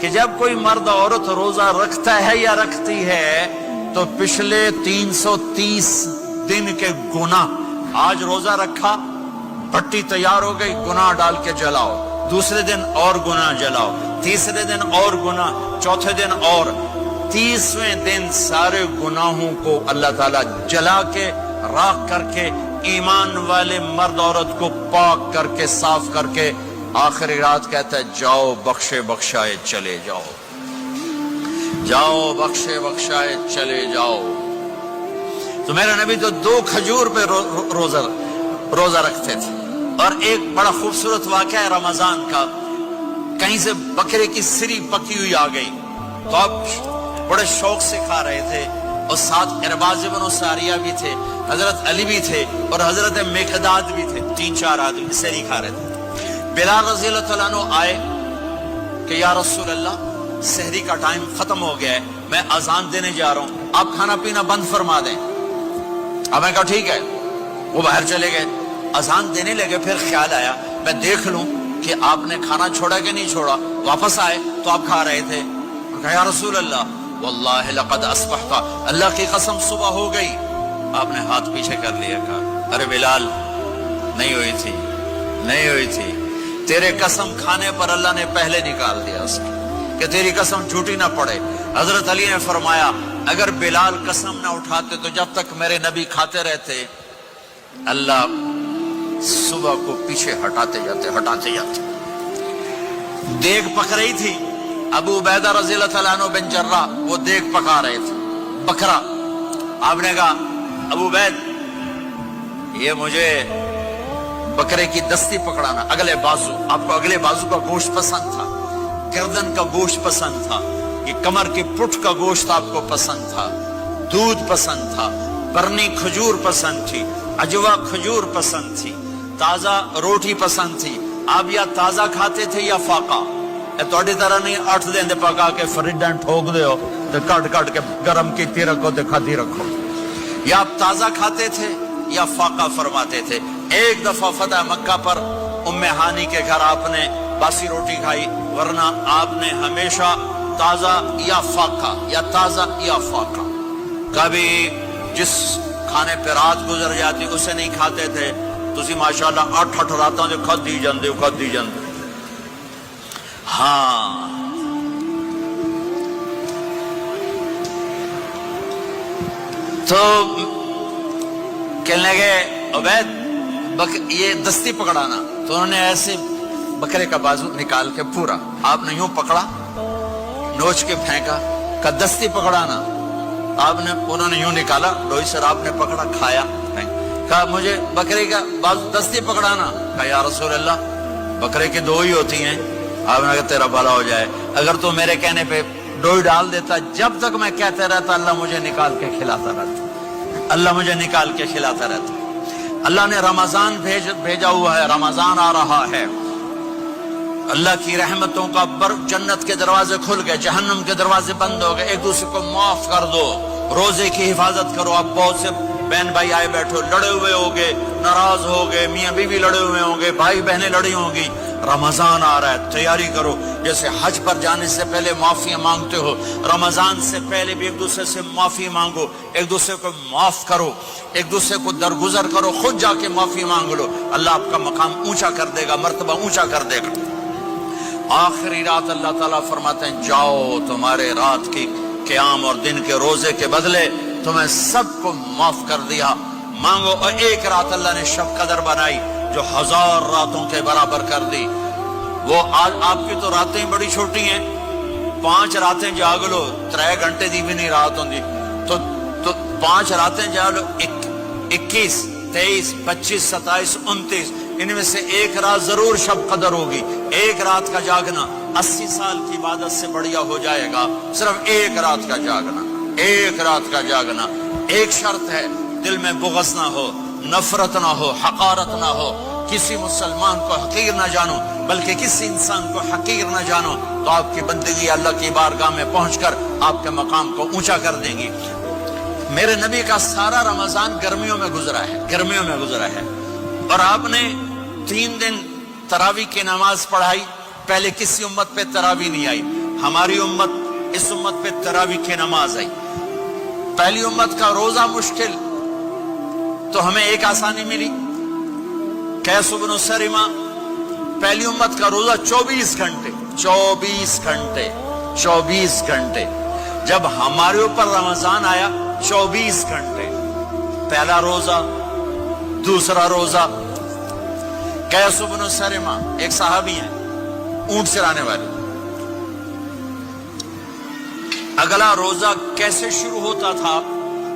کہ جب کوئی مرد عورت روزہ رکھتا ہے یا رکھتی ہے تو پچھلے 330 دن کے گناہ، آج روزہ رکھا، بھٹی تیار ہو گئی، گناہ ڈال کے جلاؤ، دوسرے دن اور گناہ جلاؤ، تیسرے دن اور گناہ، چوتھے دن اور، 30ویں دن سارے گناہوں کو اللہ تعالیٰ جلا کے راکھ کر کے ایمان والے مرد عورت کو پاک کر کے صاف کر کے آخری رات کہتا ہے جاؤ بخشے بخشائے چلے جاؤ، جاؤ بخشے بخشائے چلے جاؤ۔ تو میرا نبی تو 2 کھجور پہ روزہ رکھتے تھے۔ اور ایک بڑا خوبصورت واقعہ ہے رمضان کا، کہیں سے بکرے کی سری پکی ہوئی آ گئی تو اب بڑے شوق سے کھا رہے تھے، اور ساتھ ارباز بن ساریہ بھی تھے، حضرت علی بھی تھے اور حضرت مقداد بھی تھے، 3-4 آدمی سری کھا رہے تھے۔ بلال رضی اللہ تعالیٰ عنہ آئے کہ یا رسول اللہ سحری کا ٹائم ختم ہو گیا ہے، میں اذان دینے جا رہا ہوں، آپ کھانا پینا بند فرما دیں۔ اب میں کہا ٹھیک ہے، وہ باہر چلے گئے، اذان دینے لگے، پھر خیال آیا میں دیکھ لوں کہ آپ نے کھانا چھوڑا کہ نہیں چھوڑا، واپس آئے تو آپ کھا رہے تھے، کہا یا رسول اللہ واللہ لقد اصبحت، اللہ کی قسم صبح ہو گئی۔ آپ نے ہاتھ پیچھے کر لیا، کہا ارے بلال نہیں ہوئی تھی، نہیں ہوئی تھی، تیرے قسم کھانے پر اللہ نے پہلے نکال دیا اس کی کہ تیری قسم جھوٹی نہ پڑے۔ حضرت علی نے فرمایا اگر بلال قسم نہ اٹھاتے تو جب تک میرے نبی کھاتے رہتے اللہ صبح کو پیچھے ہٹاتے جاتے۔ دیگ پک رہی تھی، ابو عبیدہ رضی اللہ تعالیٰ عنہ بن جراح وہ دیگ پکا رہے تھے، بکرا۔ آپ نے کہا ابو عبید یہ مجھے بکرے کی دستی پکڑانا، اگلے بازو، آپ کو اگلے بازو کا گوشت پسند تھا، گردن کا گوشت پسند تھا، یہ کمر کی پٹھ کا گوشت آپ کو پسند تھا، دودھ پسند تھا، برنی کھجور پسند تھی، اجوا کھجور پسند تھی، تازہ روٹی پسند تھی۔ آپ یا تازہ کھاتے تھے یا فاقہ، توڑی طرح نہیں 8 دن دے پکا کے فریڈن ٹھوک دے ہو تو کٹ کے گرم کی رکھو تو کھاتی رکھو، یا آپ تازہ کھاتے تھے یا فاقہ فرماتے تھے۔ ایک دفعہ فتح مکہ پر ام ہانی کے گھر آپ نے باسی روٹی کھائی، ورنہ آپ نے ہمیشہ تازہ یا فاقہ یا تازہ یا فاقہ، کبھی جس کھانے پہ رات گزر جاتی اسے نہیں کھاتے تھے۔ تسی ماشاءاللہ 8 راتوں سے کھدی جاندے ہو۔ ہاں تو کہنے لگے عبید یہ دستی پکڑانا، تو انہوں نے ایسے بکرے کا بازو نکال کے پورا آپ نے یوں پکڑا، نوچ کے پھینکا، کہ دستی پکڑانا، آپ نے انہوں نے یوں نکالا، ڈوئی سر آپ نے پکڑا، کھایا، کہا مجھے بکرے کا بازو دستی پکڑانا، کہا یا رسول اللہ بکرے کی 2 ہی ہوتی ہیں۔ آپ نے کہا تیرا بھلا ہو جائے، اگر تو میرے کہنے پہ ڈوئی ڈال دیتا، جب تک میں کہتے رہتا اللہ مجھے نکال کے کھلاتا رہتا، اللہ مجھے نکال کے کھلاتا رہتا۔ اللہ نے رمضان بھیجا ہوا ہے، رمضان آ رہا ہے، اللہ کی رحمتوں کا جنت کے دروازے کھل گئے، جہنم کے دروازے بند ہو گئے، ایک دوسرے کو معاف کر دو، روزے کی حفاظت کرو۔ اب بہت سے بہن بھائی آئے بیٹھو، لڑے ہوئے ہوگے، ناراض ہوگے، میاں بیوی لڑے ہوئے ہوں گے، بھائی بہنیں لڑی ہوں گی، رمضان آ رہا ہے، تیاری کرو۔ جیسے حج پر جانے سے پہلے معافی مانگتے ہو، رمضان سے پہلے بھی ایک دوسرے سے معافی مانگو، ایک دوسرے کو معاف کرو، ایک دوسرے کو درگزر کرو، خود جا کے معافی مانگ لو، اللہ آپ کا مقام اونچا کر دے گا، مرتبہ اونچا کر دے گا۔ آخری رات اللہ تعالیٰ فرماتے ہیں جاؤ تمہارے رات کی قیام اور دن کے روزے کے بدلے تمہیں سب کو معاف کر دیا، مانگو۔ اور ایک رات اللہ نے شب قدر بنائی جو 1000 راتوں کے برابر کر دی۔ وہ آج آپ کی تو راتیں بڑی چھوٹی ہیں، 5 راتیں جاگ لو، 3 گھنٹے دی بھی نہیں رات ہوندی، تو 5 راتیں جاگ لو، 21 23 25 27 29، ان میں سے ایک رات ضرور شب قدر ہوگی۔ ایک رات کا جاگنا 80 سال کی عبادت سے بڑھیا ہو جائے گا، صرف ایک رات کا جاگنا، ایک رات کا جاگنا۔ ایک شرط ہے، دل میں بغض نہ ہو، نفرت نہ ہو، حقارت نہ ہو، کسی مسلمان کو حقیر نہ جانو، بلکہ کسی انسان کو حقیر نہ جانو، تو آپ کی بندگی اللہ کی بارگاہ میں پہنچ کر آپ کے مقام کو اونچا کر دیں گی۔ میرے نبی کا سارا رمضان گرمیوں میں گزرا ہے، گرمیوں میں گزرا ہے، اور آپ نے 3 دن تراویح کی نماز پڑھائی، پہلے کسی امت پہ تراویح نہیں آئی۔ ہماری امت اس امت پہ تراویح کی نماز آئی. پہلی امت کا روزہ مشکل تو ہمیں ایک آسانی ملی. قیس بن سرمہ پہلی امت کا روزہ 24 گھنٹے 24 گھنٹے 24 گھنٹے. جب ہمارے اوپر رمضان آیا 24 گھنٹے. پہلا روزہ دوسرا روزہ. قیس بن سرمہ ایک صحابی ہیں اونٹ چرانے والے. اگلا روزہ کیسے شروع ہوتا تھا؟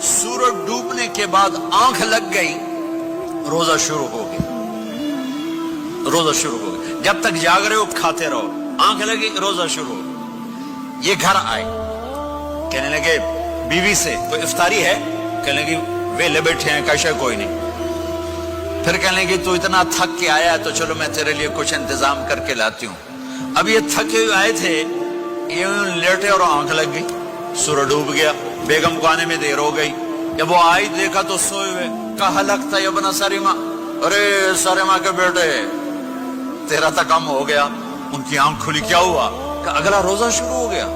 سورج ڈوبنے کے بعد آنکھ لگ گئی روزہ شروع ہو گیا. روزہ شروع ہو گیا. جب تک جاگ رہے ہو کھاتے رہو. آنکھ لگی روزہ شروع ہو گیا. یہ گھر آئے کہنے لگے بیوی سے کوئی افطاری ہے؟ کہنے لگے ویلے بیٹھے ہیں کیسے کوئی نہیں. پھر کہنے لگے تو اتنا تھک کے آیا تو چلو میں تیرے لیے کچھ انتظام کر کے لاتی ہوں. اب یہ تھکے ہوئے آئے تھے یہ لیٹے اور آنکھ لگ گئی. سورج ڈوب گیا. بیگم کو آنے میں دیر ہو گئی. جب وہ آئی دیکھا تو سوئے ہوئے. کہا لگتا ہے ابن سرمہ. ارے سرمہ کے بیٹے تیرا تو کم ہو گیا. ان کی آنکھ کھلی. کیا ہوا؟ کہ اگلا روزہ شروع ہو گیا.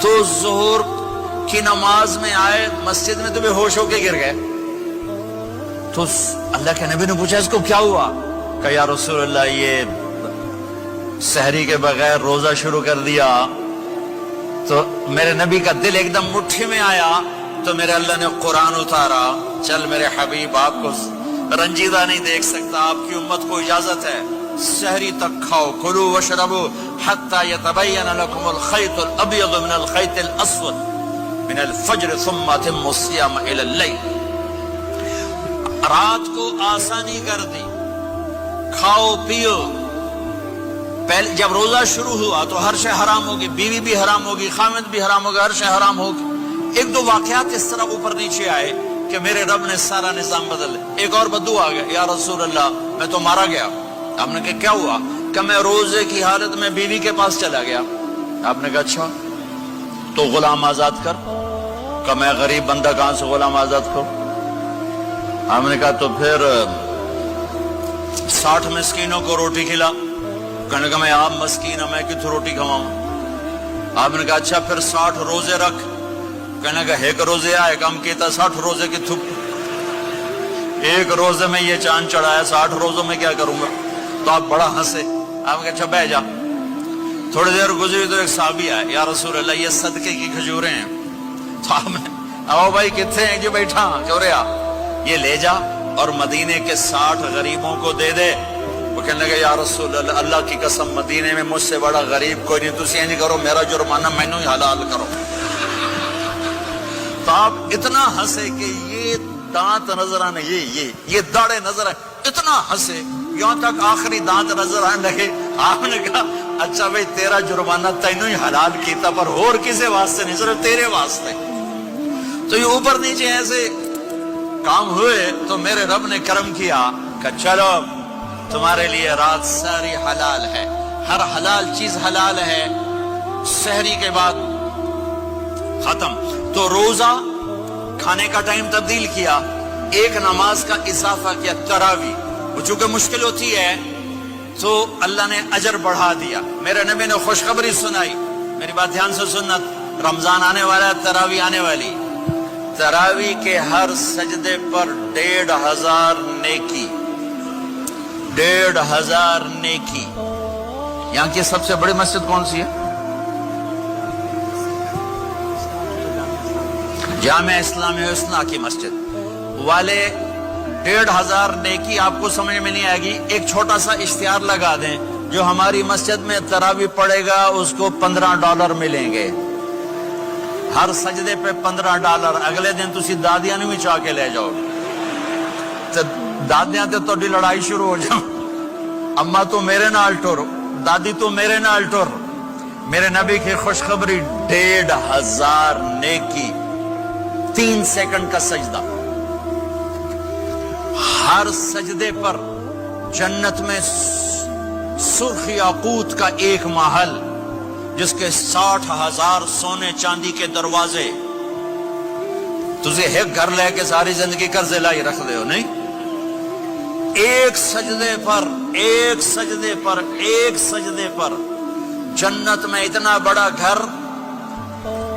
تو ظہر کی نماز میں آئے مسجد میں تو بے ہوش ہو کے گر گئے. تو اللہ کے نبی نے پوچھا اس کو کیا ہوا؟ کہ یا رسول اللہ یہ سحری کے بغیر روزہ شروع کر دیا. تو میرے نبی کا دل ایک دم مٹھی میں آیا. تو میرے اللہ نے قرآن اتارا. چل میرے حبیب آپ کو رنجیدہ نہیں دیکھ سکتا. آپ کی امت کو اجازت ہے سحری تک کھاؤ. کلوا واشربوا حتی یتبین لکم الخیط الابیض من الخیط الاسود من الفجر ثم اتموا الصیام الی اللیل. رات کو آسانی کر دی. کھاؤ پیو. پہلے جب روزہ شروع ہوا تو ہر شے حرام ہوگی. بیوی بھی حرام ہوگی, خامد بھی حرام ہوگا, ہر شے حرام ہوگی. ایک دو واقعات اس طرح اوپر نیچے آئے کہ میرے رب نے سارا نظام بدل. ایک اور بدو آ گیا. یا رسول اللہ میں تو مارا گیا. آپ نے کہا کیا ہوا؟ کہ میں روزے کی حالت میں بیوی کے پاس چلا گیا. آپ نے کہا اچھا تو غلام آزاد کر. کہ میں غریب بندہ کہاں سے غلام آزاد کروں؟ آپ نے کہا تو پھر 60 مسکینوں کو روٹی کھلا. کہنے لگا میں آپ مسکین ہوں میں کتوں روٹی کھواؤں؟ آپ نے کہا اچھا پھر 60 روزے رکھ. کہنے لگا ایک روزے آئے کم کیتا 60 روزے کی تھپ. ایک روزے میں یہ چاند چڑھایا 60 روزوں میں کیا کروں گا؟ تو آپ بڑا ہنسے. آپ نے کہا اچھا بیٹھ جا. تھوڑی دیر گزری تو ایک صحابی آئے. یا رسول اللہ یہ صدقے کی کھجوریں ہیں. تو آپ نے آؤ بھائی کتنے ہیں؟ جو بیٹھا کیوں رہے آپ یہ لے جا اور مدینے کے 60 غریبوں کو دے دے. وہ کہنے لگا یا رسول اللہ اللہ کی قسم مدینے میں مجھ سے بڑا غریب کوئی نہیں. تسی یہ نہیں کرو میرا جرمانہ مینوں ہی حلال کرو. تو آپ اتنا ہنسے کہ یہ دانت نظر آنے یہ داڑے نظر آئے. اتنا ہنسے یہاں تک آخری دانت نظر آنے لگے. آپ نے کہا اچھا بھائی تیرا جرمانہ تینوں ہی حلال کیتا پر اور کسی واسطے نہیں صرف تیرے واسطے. تو یہ اوپر نیچے ایسے کام ہوئے تو میرے رب نے کرم کیا کہ چلو تمہارے لیے رات ساری حلال ہے. ہر حلال چیز حلال ہے. سحری کے بعد ختم. تو روزہ کھانے کا ٹائم تبدیل کیا. ایک نماز کا اضافہ کیا تراویح. وہ چونکہ مشکل ہوتی ہے تو اللہ نے اجر بڑھا دیا. میرے نبی نے خوشخبری سنائی. میری بات دھیان سے سننا. رمضان آنے والا ہے تراویح آنے والی. تراویح کے ہر سجدے پر 1500 نیکی. 1500 نیکی. یہاں کی سب سے بڑی مسجد کون سی ہے؟ جامعہ اسلامی حسنہ کی مسجد والے. 1500 نیکی آپ کو سمجھ میں نہیں آئے گی. ایک چھوٹا سا اشتہار لگا دیں جو ہماری مسجد میں تراویح پڑے گا اس کو $15 ملیں گے. ہر سجدے پہ $15. اگلے دن تسی دادیاں نہیں چاہ کے لے جاؤ. دادیاں تے توڑی لڑائی شروع ہو جاؤ. اما تو میرے نال ٹر, دادی تو میرے نال ٹر. میرے نبی کی خوشخبری 1500 نیکی. 3 سیکنڈ کا سجدہ. ہر سجدے پر جنت میں سرخ یاقوت کا ایک محل جس کے 60,000 سونے چاندی کے دروازے. تجھے ایک گھر لے کے ساری زندگی قرضے لائی رکھ دے ہو نہیں. ایک سجدے پر جنت میں اتنا بڑا گھر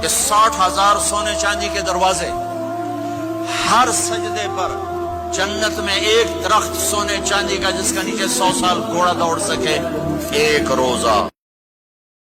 کہ 60,000 سونے چاندی کے دروازے، ہر سجدے پر جنت میں ایک درخت سونے چاندی کا جس کا نیچے 100 سال گھوڑا دوڑ سکے، ایک روزہ